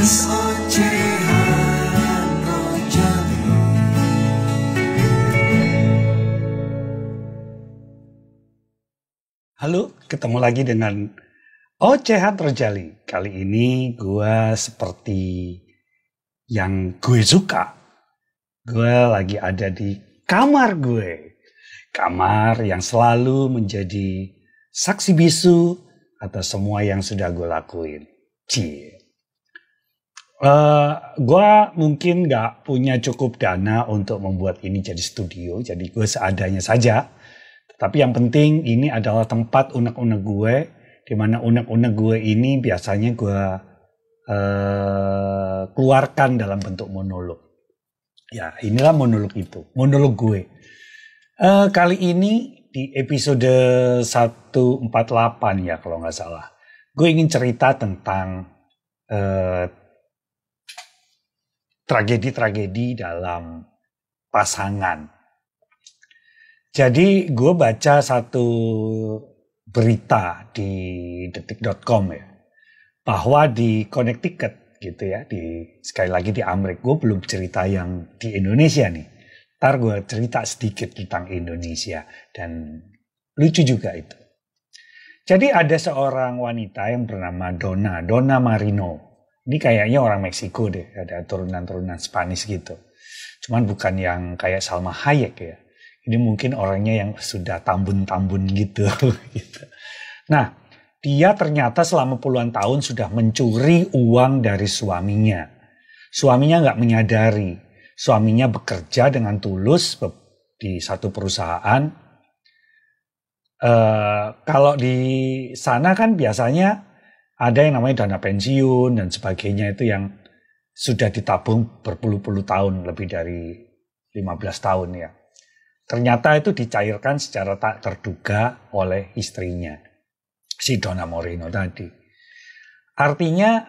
Podcast Ocehan Rojali. Halo, ketemu lagi dengan Ocehan Rojali. Kali ini gue seperti yang gue suka. Gue lagi ada di kamar gue. Kamar yang selalu menjadi saksi bisu atas semua yang sudah gue lakuin. Gue mungkin gak punya cukup dana untuk membuat ini jadi studio. Jadi gue seadanya saja. Tapi yang penting ini adalah tempat unek-unek gue, di mana unek-unek gue ini biasanya gue keluarkan dalam bentuk monolog. Ya, inilah monolog itu, monolog gue. Kali ini di episode 148 ya kalau nggak salah, gue ingin cerita tentang tragedi-tragedi dalam pasangan. Jadi gue baca satu berita di detik.com ya, bahwa di Connecticut gitu ya, sekali lagi di Amerika. Gue belum cerita yang di Indonesia nih. Ntar gue cerita sedikit tentang Indonesia dan lucu juga itu. Jadi ada seorang wanita yang bernama Donna Marino. Ini kayaknya orang Meksiko deh, ada turunan-turunan Spanish gitu. Cuman bukan yang kayak Salma Hayek ya. Ini mungkin orangnya yang sudah tambun-tambun gitu. Nah, dia ternyata selama puluhan tahun sudah mencuri uang dari suaminya. Suaminya nggak menyadari. Suaminya bekerja dengan tulus di satu perusahaan. Kalau di sana kan biasanya ada yang namanya dana pensiun dan sebagainya itu yang sudah ditabung berpuluh-puluh tahun, lebih dari 15 tahun ya. Ternyata itu dicairkan secara tak terduga oleh istrinya, si Donna Marino tadi. Artinya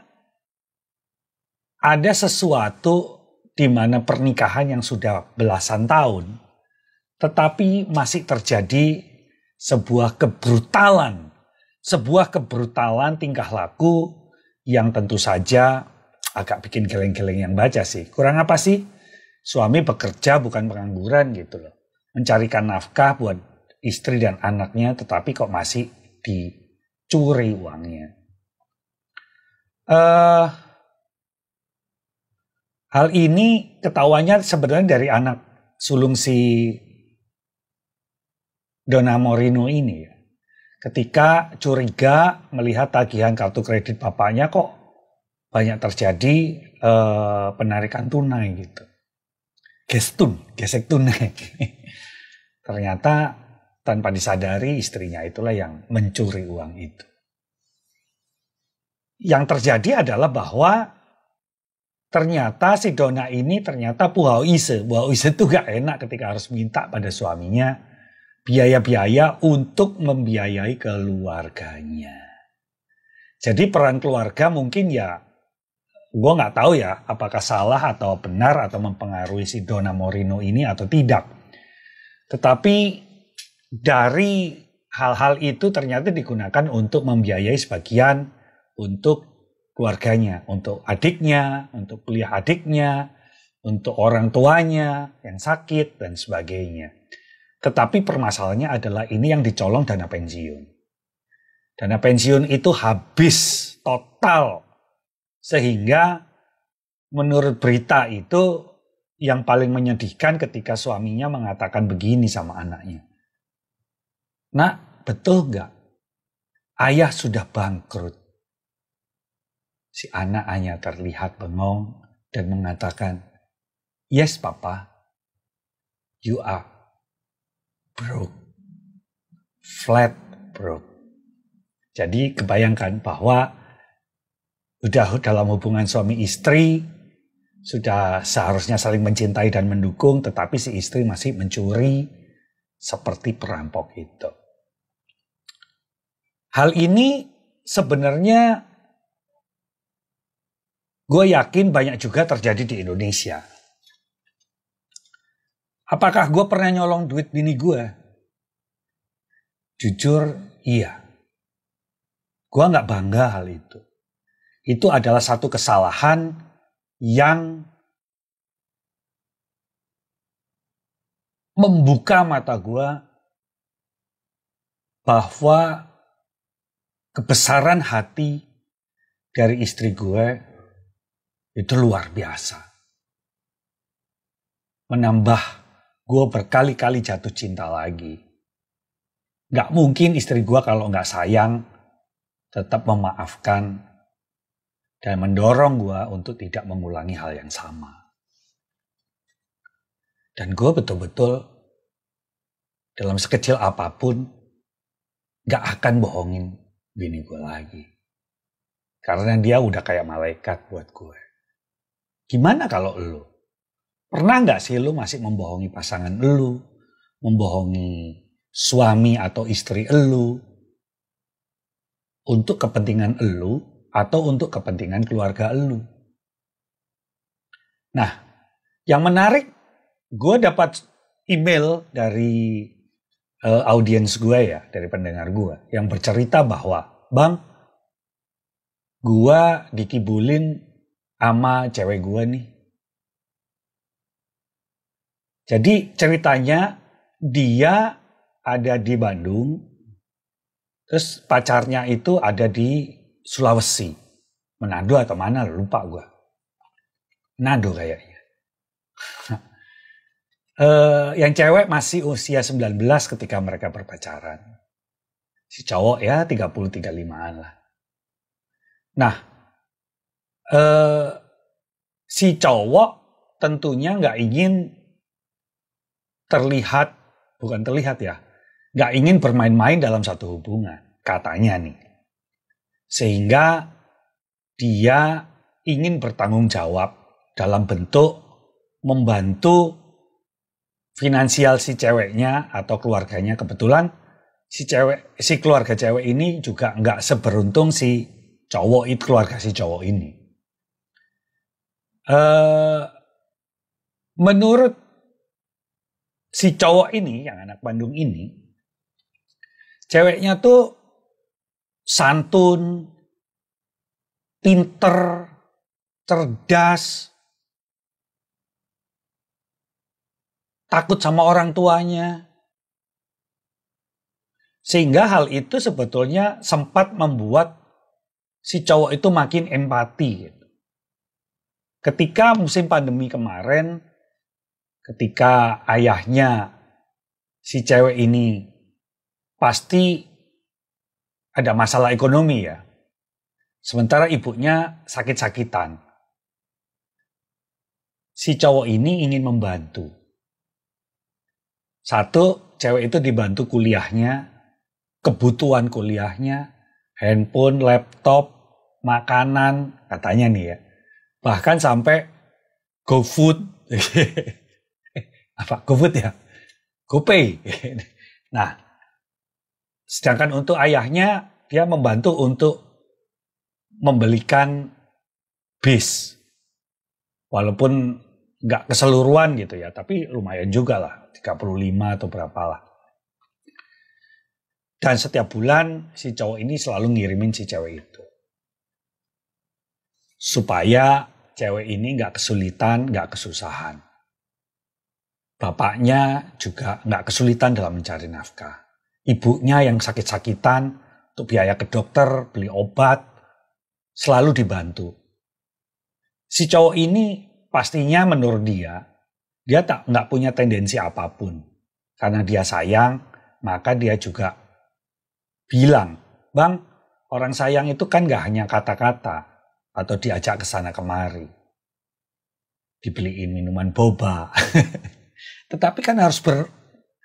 ada sesuatu di mana pernikahan yang sudah belasan tahun, tetapi masih terjadi sebuah kebrutalan tingkah laku yang tentu saja agak bikin geleng-geleng yang baca sih. Kurang apa sih? Suami bekerja bukan pengangguran gitu loh. Mencarikan nafkah buat istri dan anaknya, tetapi kok masih dicuri uangnya. Hal ini ketahuannya sebenarnya dari anak sulung si Donna Marino ini ya. Ketika curiga melihat tagihan kartu kredit bapaknya kok banyak terjadi penarikan tunai gitu. Gesek tunai. Ternyata tanpa disadari istrinya itulah yang mencuri uang itu. Yang terjadi adalah bahwa ternyata si Donna ini ternyata buhauise itu gak enak ketika harus minta pada suaminya biaya-biaya untuk membiayai keluarganya. Jadi peran keluarga mungkin ya, gue gak tahu ya apakah salah atau benar atau mempengaruhi si Donna Marino ini atau tidak. Tetapi dari hal-hal itu ternyata digunakan untuk membiayai sebagian untuk keluarganya, untuk adiknya, untuk kuliah adiknya, untuk orang tuanya yang sakit dan sebagainya. Tetapi permasalahannya adalah ini yang dicolong dana pensiun. Dana pensiun itu habis total. Sehingga menurut berita itu yang paling menyedihkan ketika suaminya mengatakan begini sama anaknya. Nak, betul gak? Ayah sudah bangkrut. Si anak hanya terlihat bengong dan mengatakan, yes papa, you are broke. Flat broke. Jadi kebayangkan bahwa udah dalam hubungan suami istri, sudah seharusnya saling mencintai dan mendukung, tetapi si istri masih mencuri seperti perampok itu. Hal ini sebenarnya gue yakin banyak juga terjadi di Indonesia. Apakah gue pernah nyolong duit bini gue? Jujur, iya. Gue gak bangga hal itu. itu adalah satu kesalahan yang membuka mata gue bahwa kebesaran hati dari istri gue itu luar biasa. Menambah gue berkali-kali jatuh cinta lagi. Gak mungkin istri gue kalau gak sayang tetap memaafkan dan mendorong gue untuk tidak mengulangi hal yang sama. Dan gue betul-betul dalam sekecil apapun gak akan bohongin bini gue lagi. Karena dia udah kayak malaikat buat gue. Gimana kalau lu? Pernah gak sih lu masih membohongi pasangan lu? Membohongi suami atau istri lu? Untuk kepentingan lu atau untuk kepentingan keluarga lu? Nah, yang menarik, gue dapat email dari audiens gue ya, dari pendengar gue, yang bercerita bahwa, Bang, gue dikibulin sama cewek gue nih. Jadi ceritanya dia ada di Bandung, terus pacarnya itu ada di Sulawesi, Manado atau mana, lupa gue. Manado kayaknya. Yang cewek masih usia 19 ketika mereka berpacaran. Si cowok ya 30-35an lah. Nah, si cowok tentunya nggak ingin nggak ingin bermain-main dalam satu hubungan, katanya nih. Sehingga dia ingin bertanggung jawab dalam bentuk membantu finansial si ceweknya atau keluarganya. Kebetulan si keluarga cewek ini juga nggak seberuntung si cowok itu, keluarga si cowok ini. Menurut si cowok ini, yang anak Bandung ini, ceweknya tuh santun, pinter, cerdas, takut sama orang tuanya. Sehingga hal itu sebetulnya sempat membuat si cowok itu makin empati. Gitu. Ketika musim pandemi kemarin, ketika ayahnya si cewek ini pasti ada masalah ekonomi ya. Sementara ibunya sakit-sakitan. Si cowok ini ingin membantu. Satu, cewek itu dibantu kuliahnya, kebutuhan kuliahnya, handphone, laptop, makanan, katanya nih ya. Bahkan sampai GoFood. Apa? GoFood ya? GoPay. Nah, sedangkan untuk ayahnya, dia membantu untuk membelikan bis. Walaupun nggak keseluruhan gitu ya, tapi lumayan juga lah. 35 atau berapa lah. Dan setiap bulan si cowok ini selalu ngirimin si cewek itu. Supaya cewek ini nggak kesulitan, nggak kesusahan. Bapaknya juga nggak kesulitan dalam mencari nafkah. Ibunya yang sakit-sakitan untuk biaya ke dokter, beli obat, selalu dibantu. Si cowok ini pastinya menurut dia nggak punya tendensi apapun. Karena dia sayang, maka dia juga bilang, Bang, orang sayang itu kan nggak hanya kata-kata atau diajak ke sana kemari, dibeliin minuman boba. Tetapi kan harus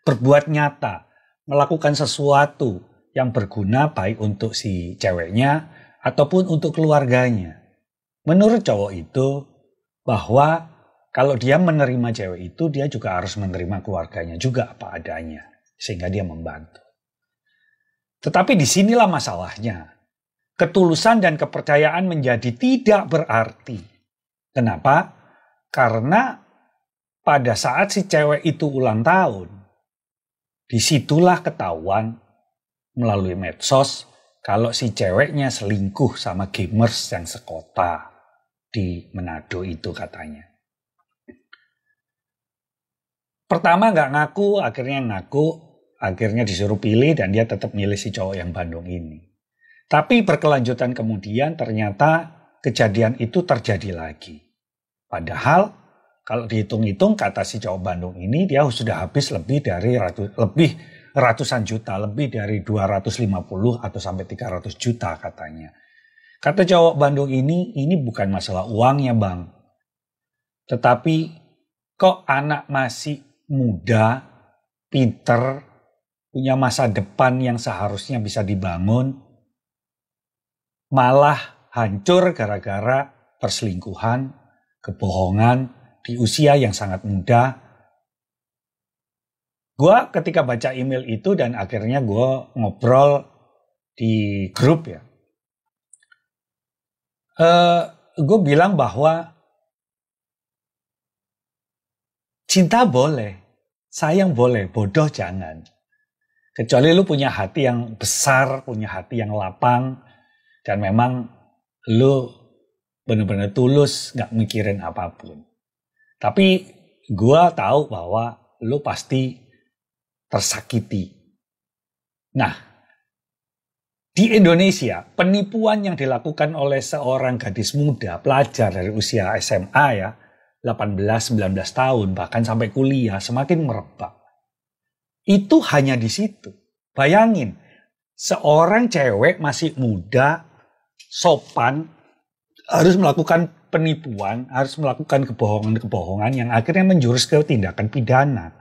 berbuat nyata, melakukan sesuatu yang berguna baik untuk si ceweknya ataupun untuk keluarganya. Menurut cowok itu bahwa kalau dia menerima cewek itu, dia juga harus menerima keluarganya juga apa adanya. Sehingga dia membantu. Tetapi disinilah masalahnya. Ketulusan dan kepercayaan menjadi tidak berarti. Kenapa? Karena pada saat si cewek itu ulang tahun, disitulah ketahuan melalui medsos kalau si ceweknya selingkuh sama gamers yang sekota di Manado itu katanya. Pertama nggak ngaku, akhirnya disuruh pilih dan dia tetap milih si cowok yang Bandung ini. Tapi berkelanjutan kemudian ternyata kejadian itu terjadi lagi. Padahal kalau dihitung-hitung kata si cowok Bandung ini dia sudah habis lebih ratusan juta, lebih dari 250 atau sampai 300 juta katanya. Kata cowok Bandung ini bukan masalah uangnya bang. Tetapi kok anak masih muda, pinter, punya masa depan yang seharusnya bisa dibangun, malah hancur gara-gara perselingkuhan, kebohongan di usia yang sangat muda. Gue ketika baca email itu dan akhirnya gue ngobrol di grup ya. Gue bilang bahwa cinta boleh, sayang boleh, bodoh jangan. Kecuali lu punya hati yang besar, punya hati yang lapang, dan memang lu benar-benar tulus, gak mikirin apapun. Tapi gue tahu bahwa lu pasti tersakiti. Nah, di Indonesia, penipuan yang dilakukan oleh seorang gadis muda, pelajar dari usia SMA ya, 18-19 tahun, bahkan sampai kuliah, semakin merebak. Itu hanya di situ. Bayangin, seorang cewek masih muda, sopan, harus melakukan penipuan, harus melakukan kebohongan-kebohongan yang akhirnya menjurus ke tindakan pidana.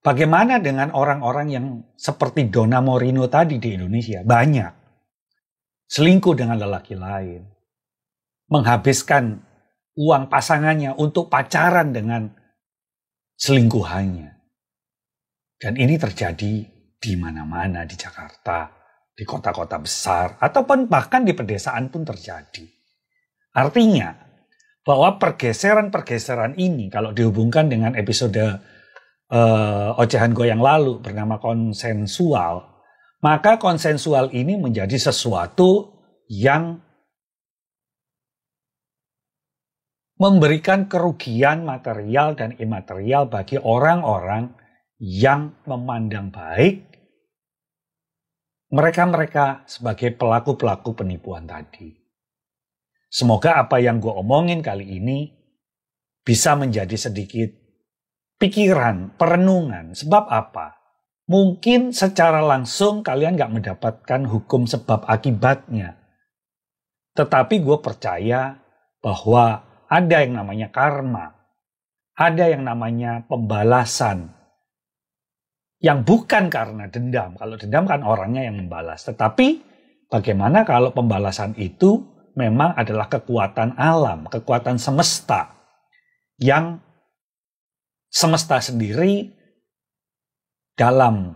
Bagaimana dengan orang-orang yang seperti Donna Morino tadi di Indonesia? Banyak. Selingkuh dengan lelaki lain. Menghabiskan uang pasangannya untuk pacaran dengan selingkuhannya. Dan ini terjadi di mana-mana di Jakarta, di kota-kota besar, ataupun bahkan di pedesaan pun terjadi. Artinya bahwa pergeseran-pergeseran ini kalau dihubungkan dengan episode ocehan gue yang lalu bernama konsensual, maka konsensual ini menjadi sesuatu yang memberikan kerugian material dan imaterial bagi orang-orang yang memandang baik mereka-mereka sebagai pelaku-pelaku penipuan tadi. Semoga apa yang gue omongin kali ini bisa menjadi sedikit pikiran, perenungan. Sebab apa? Mungkin secara langsung kalian gak mendapatkan hukum sebab akibatnya. Tetapi gue percaya bahwa ada yang namanya karma. Ada yang namanya pembalasan. Yang bukan karena dendam. Kalau dendam kan orangnya yang membalas. Tetapi bagaimana kalau pembalasan itu memang adalah kekuatan alam, kekuatan semesta. Yang semesta sendiri dalam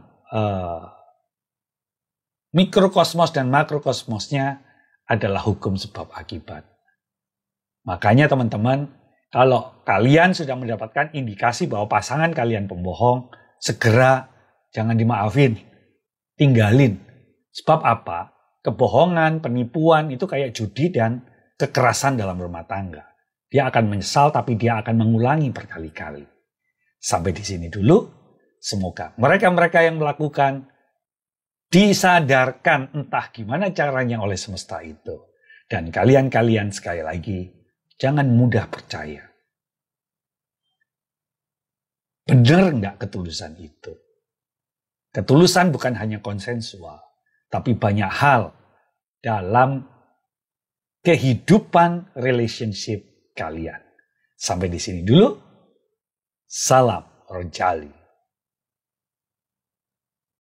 mikrokosmos dan makrokosmosnya adalah hukum sebab akibat. Makanya teman-teman, kalau kalian sudah mendapatkan indikasi bahwa pasangan kalian pembohong, segera jangan dimaafin, tinggalin. Sebab apa? Kebohongan, penipuan itu kayak judi dan kekerasan dalam rumah tangga. Dia akan menyesal tapi dia akan mengulangi berkali-kali. Sampai di sini dulu. Semoga mereka-mereka yang melakukan disadarkan entah gimana caranya oleh semesta itu. Dan kalian-kalian sekali lagi, jangan mudah percaya. Benar nggak ketulusan itu? Ketulusan bukan hanya konsensual, tapi banyak hal dalam kehidupan relationship kalian. Sampai di sini dulu. Salam Rojali.